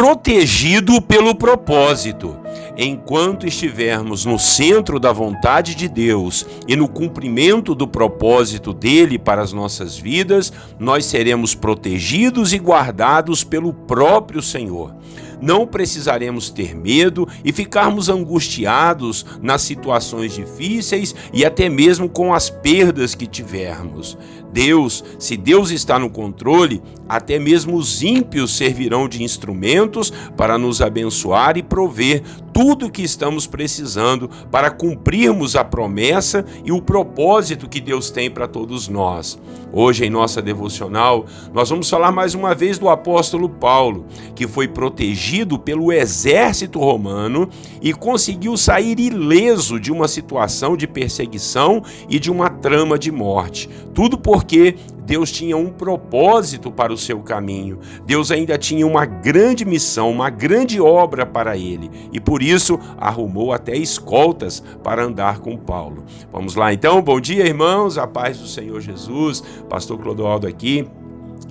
protegido pelo propósito. Enquanto estivermos no centro da vontade de Deus e no cumprimento do propósito dele para as nossas vidas, nós seremos protegidos e guardados pelo próprio Senhor. Não precisaremos ter medo e ficarmos angustiados nas situações difíceis e até mesmo com as perdas que tivermos. Se Deus está no controle, até mesmo os ímpios servirão de instrumentos para nos abençoar e prover tudo o que estamos precisando para cumprirmos a promessa e o propósito que Deus tem para todos nós. Hoje, em nossa devocional, nós vamos falar mais uma vez do apóstolo Paulo, que foi protegido pelo exército romano e conseguiu sair ileso de uma situação de perseguição e de uma trama de morte. Tudo porque Deus tinha um propósito para o seu caminho. Deus ainda tinha uma grande missão, uma grande obra para ele. E por isso arrumou até escoltas para andar com Paulo. Vamos lá então, bom dia irmãos, a paz do Senhor Jesus, pastor Clodoaldo aqui.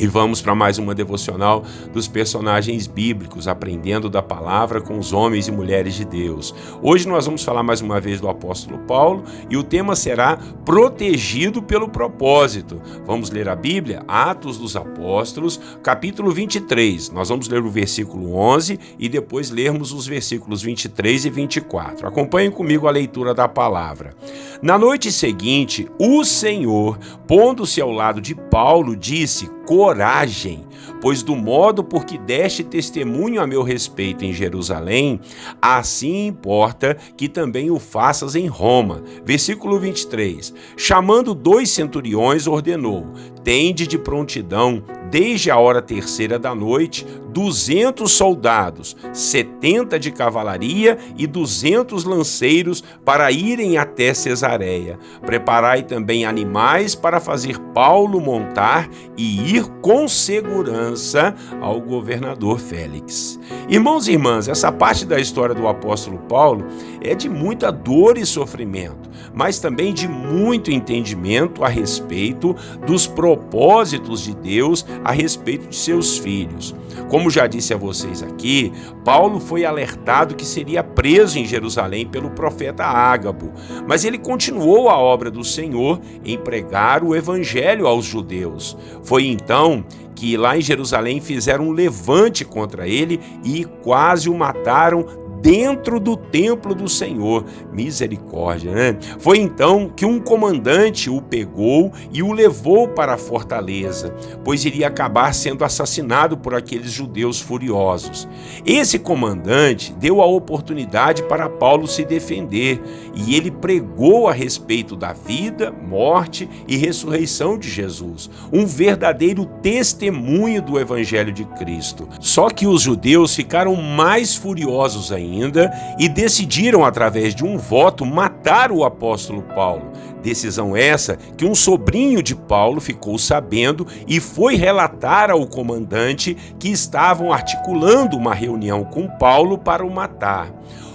E vamos para mais uma devocional dos personagens bíblicos, aprendendo da palavra com os homens e mulheres de Deus. Hoje nós vamos falar mais uma vez do apóstolo Paulo e o tema será protegido pelo propósito. Vamos ler a Bíblia, Atos dos Apóstolos, capítulo 23. Nós vamos ler o versículo 11 e depois lermos os versículos 23 e 24. Acompanhem comigo a leitura da palavra. Na noite seguinte, o Senhor, pondo-se ao lado de Paulo, disse: coragem, pois do modo por que deste testemunho a meu respeito em Jerusalém, assim importa que também o faças em Roma. Versículo 23. Chamando 2 centuriões, ordenou: tende de prontidão, desde a hora 3ª da noite, 200 soldados, 70 de cavalaria e 200 lanceiros para irem até Cesareia. Preparai também animais para fazer Paulo montar e ir com segurança ao governador Félix. Irmãos e irmãs, essa parte da história do apóstolo Paulo é de muita dor e sofrimento, mas também de muito entendimento a respeito dos propósitos de Deus a respeito de seus filhos. Como já disse a vocês aqui, Paulo foi alertado que seria preso em Jerusalém pelo profeta Ágabo, mas ele continuou a obra do Senhor em pregar o evangelho aos judeus. Foi então que lá em Jerusalém fizeram um levante contra ele e quase o mataram dentro do templo do Senhor. Misericórdia, né? Foi então que um comandante o pegou e o levou para a fortaleza, pois iria acabar sendo assassinado por aqueles judeus furiosos. Esse comandante deu a oportunidade para Paulo se defender e ele pregou a respeito da vida, morte e ressurreição de Jesus, um verdadeiro testemunho do Evangelho de Cristo. Só que os judeus ficaram mais furiosos ainda e decidiram, através de um voto, matar o apóstolo Paulo. Decisão essa que um sobrinho de Paulo ficou sabendo e foi relatar ao comandante que estavam articulando uma reunião com Paulo para o matar.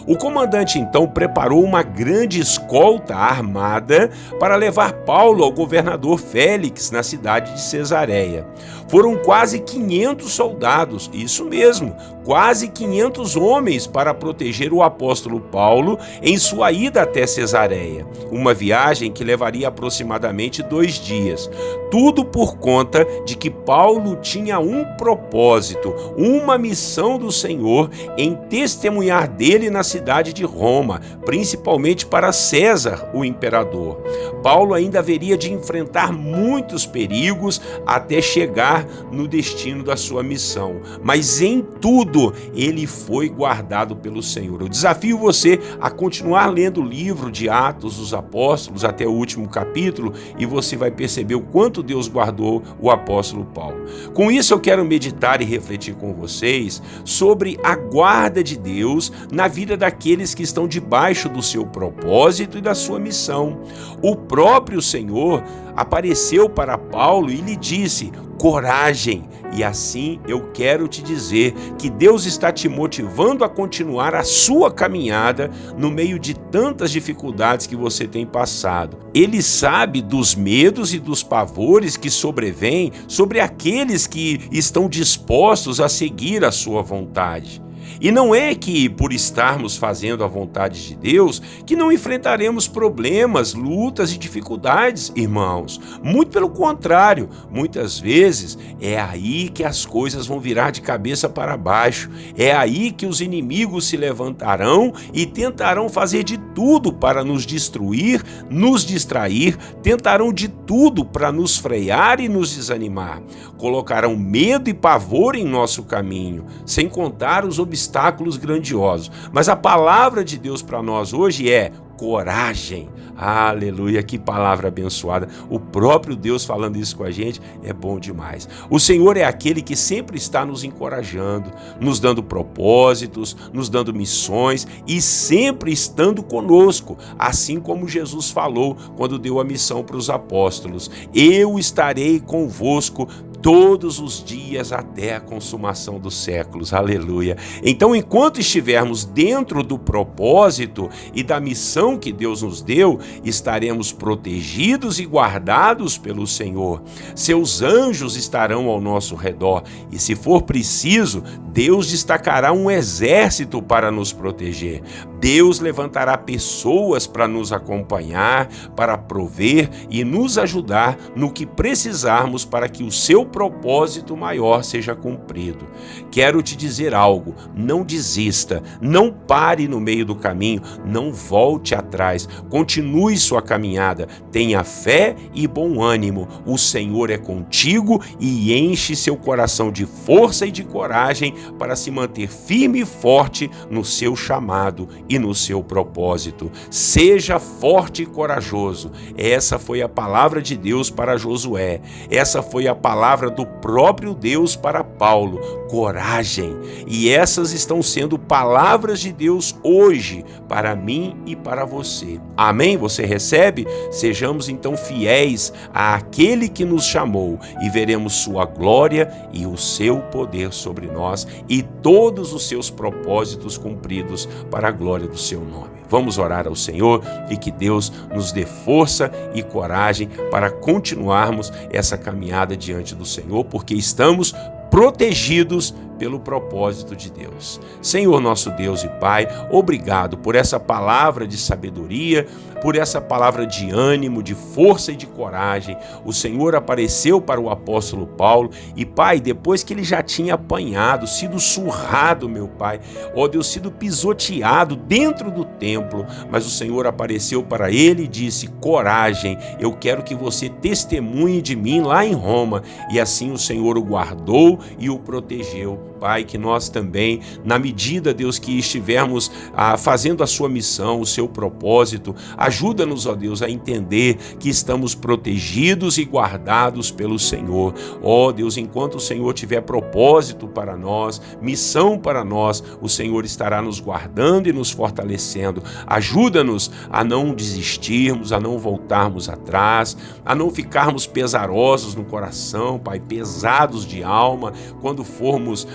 O comandante então preparou uma grande escolta armada para levar Paulo ao governador Félix na cidade de Cesareia. Foram quase 500 soldados, isso mesmo, quase 500 homens para proteger o apóstolo Paulo em sua ida até Cesareia, uma viagem que levaria aproximadamente 2 dias. Tudo por conta de que Paulo tinha um propósito, uma missão do Senhor em testemunhar dele na cidade de Roma, principalmente para César, o imperador. Paulo ainda haveria de enfrentar muitos perigos até chegar no destino da sua missão, mas em tudo ele foi guardado pelo Senhor. Eu desafio você a continuar lendo o livro de Atos dos Apóstolos até o último capítulo e você vai perceber o quanto Deus guardou o apóstolo Paulo. Com isso eu quero meditar e refletir com vocês sobre a guarda de Deus na vida daqueles que estão debaixo do seu propósito e da sua missão. O próprio Senhor apareceu para Paulo e lhe disse: coragem. E assim eu quero te dizer que Deus está te motivando a continuar a sua caminhada no meio de tantas dificuldades que você tem passado. Ele sabe dos medos e dos pavores que sobrevêm sobre aqueles que estão dispostos a seguir a sua vontade. E não é que, por estarmos fazendo a vontade de Deus, que não enfrentaremos problemas, lutas e dificuldades, irmãos. Muito pelo contrário, muitas vezes é aí que as coisas vão virar de cabeça para baixo. É aí que os inimigos se levantarão e tentarão fazer de tudo para nos destruir, nos distrair, tentarão de tudo para nos frear e nos desanimar. Colocarão medo e pavor em nosso caminho, sem contar os obstáculos grandiosos. Mas a palavra de Deus para nós hoje é coragem. Aleluia, que palavra abençoada. O próprio Deus falando isso com a gente é bom demais. O Senhor é aquele que sempre está nos encorajando, nos dando propósitos, nos dando missões e sempre estando conosco, assim como Jesus falou quando deu a missão para os apóstolos: eu estarei convosco todos os dias até a consumação dos séculos. Aleluia. Então, enquanto estivermos dentro do propósito e da missão que Deus nos deu, estaremos protegidos e guardados pelo Senhor. Seus anjos estarão ao nosso redor e, se for preciso, Deus destacará um exército para nos proteger. Deus levantará pessoas para nos acompanhar, para prover e nos ajudar no que precisarmos para que o seu propósito maior seja cumprido. Quero te dizer algo: não desista, não pare no meio do caminho, não volte atrás, continue sua caminhada, tenha fé e bom ânimo. O Senhor é contigo e enche seu coração de força e de coragem para se manter firme e forte no seu chamado e no seu propósito. Seja forte e corajoso. Essa foi a palavra de Deus para Josué. Essa foi a palavra do próprio Deus para Paulo: coragem. E essas estão sendo palavras de Deus hoje para mim e para você. Amém? Você recebe? Sejamos então fiéis àquele que nos chamou e veremos sua glória e o seu poder sobre nós e todos os seus propósitos cumpridos para a glória do seu nome. Vamos orar ao Senhor e que Deus nos dê força e coragem para continuarmos essa caminhada diante do Senhor, porque estamos protegidos pelo propósito de Deus. Senhor nosso Deus e Pai, obrigado por essa palavra de sabedoria, por essa palavra de ânimo, de força e de coragem. O Senhor apareceu para o apóstolo Paulo e, Pai, depois que ele já tinha apanhado, sido surrado, meu Pai, ó Deus, sido pisoteado dentro do templo, mas o Senhor apareceu para ele e disse: coragem, eu quero que você testemunhe de mim lá em Roma. E assim o Senhor o guardou e o protegeu. Pai, que nós também, na medida, Deus, que estivermos fazendo a sua missão, o seu propósito, ajuda-nos, ó Deus, a entender que estamos protegidos e guardados pelo Senhor. Ó Deus, enquanto o Senhor tiver propósito para nós, missão para nós, o Senhor estará nos guardando e nos fortalecendo. Ajuda-nos a não desistirmos, a não voltarmos atrás, a não ficarmos pesarosos no coração, Pai, pesados de alma, quando formos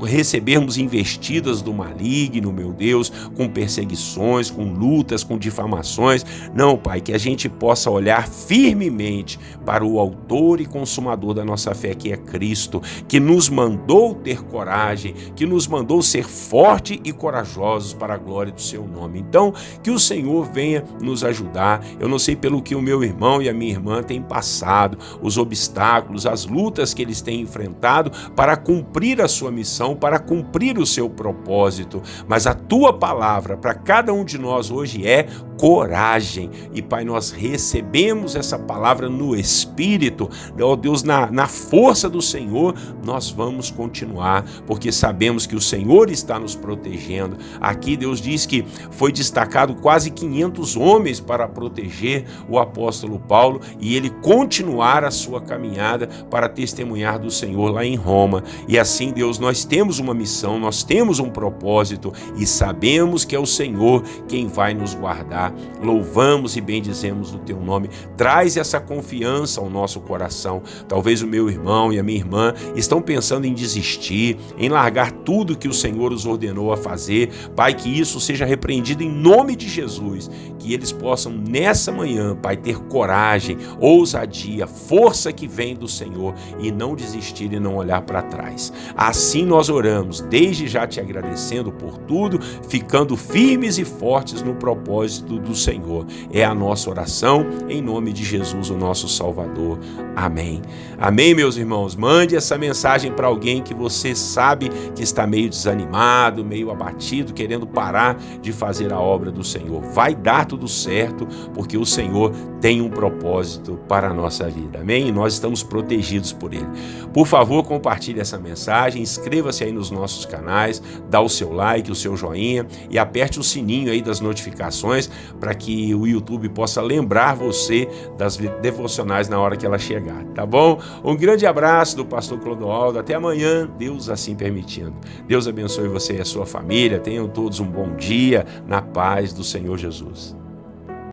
recebermos investidas do maligno, meu Deus, com perseguições, com lutas, com difamações. Não, Pai, que a gente possa olhar firmemente para o autor e consumador da nossa fé, que é Cristo, que nos mandou ter coragem, que nos mandou ser fortes e corajosos para a glória do seu nome. Então, que o Senhor venha nos ajudar. Eu não sei pelo que o meu irmão e a minha irmã têm passado, os obstáculos, as lutas que eles têm enfrentado para cumprir a sua missão, para cumprir o seu propósito, mas a tua palavra para cada um de nós hoje é coragem. E, Pai, nós recebemos essa palavra no Espírito, ó Deus, na força do Senhor, nós vamos continuar, porque sabemos que o Senhor está nos protegendo. Aqui Deus diz que foi destacado quase 500 homens para proteger o apóstolo Paulo e ele continuar a sua caminhada para testemunhar do Senhor lá em Roma. E assim, Deus, nós temos uma missão, nós temos um propósito e sabemos que é o Senhor quem vai nos guardar. orar, louvamos e bendizemos o teu nome. Traz essa confiança ao nosso coração. Talvez o meu irmão e a minha irmã estão pensando em desistir, em largar tudo que o Senhor os ordenou a fazer. Pai, que isso seja repreendido em nome de Jesus, que eles possam nessa manhã, Pai, ter coragem, ousadia, força que vem do Senhor e não desistir e não olhar para trás. Assim nós oramos, desde já te agradecendo por tudo, ficando firmes e fortes no propósito do Senhor. É a nossa oração, em nome de Jesus, o nosso Salvador. Amém. Amém, meus irmãos. Mande essa mensagem para alguém que você sabe que está meio desanimado, meio abatido, querendo parar de fazer a obra do Senhor. Vai dar tudo certo, porque o Senhor tem um propósito para a nossa vida. Amém? E nós estamos protegidos por Ele. Por favor, compartilhe essa mensagem, inscreva-se aí nos nossos canais, dá o seu like, o seu joinha e aperte o sininho aí das notificações para que o YouTube possa lembrar você das devocionais na hora que ela chegar, tá bom? Um grande abraço do pastor Clodoaldo, até amanhã, Deus assim permitindo. Deus abençoe você e a sua família, tenham todos um bom dia, na paz do Senhor Jesus.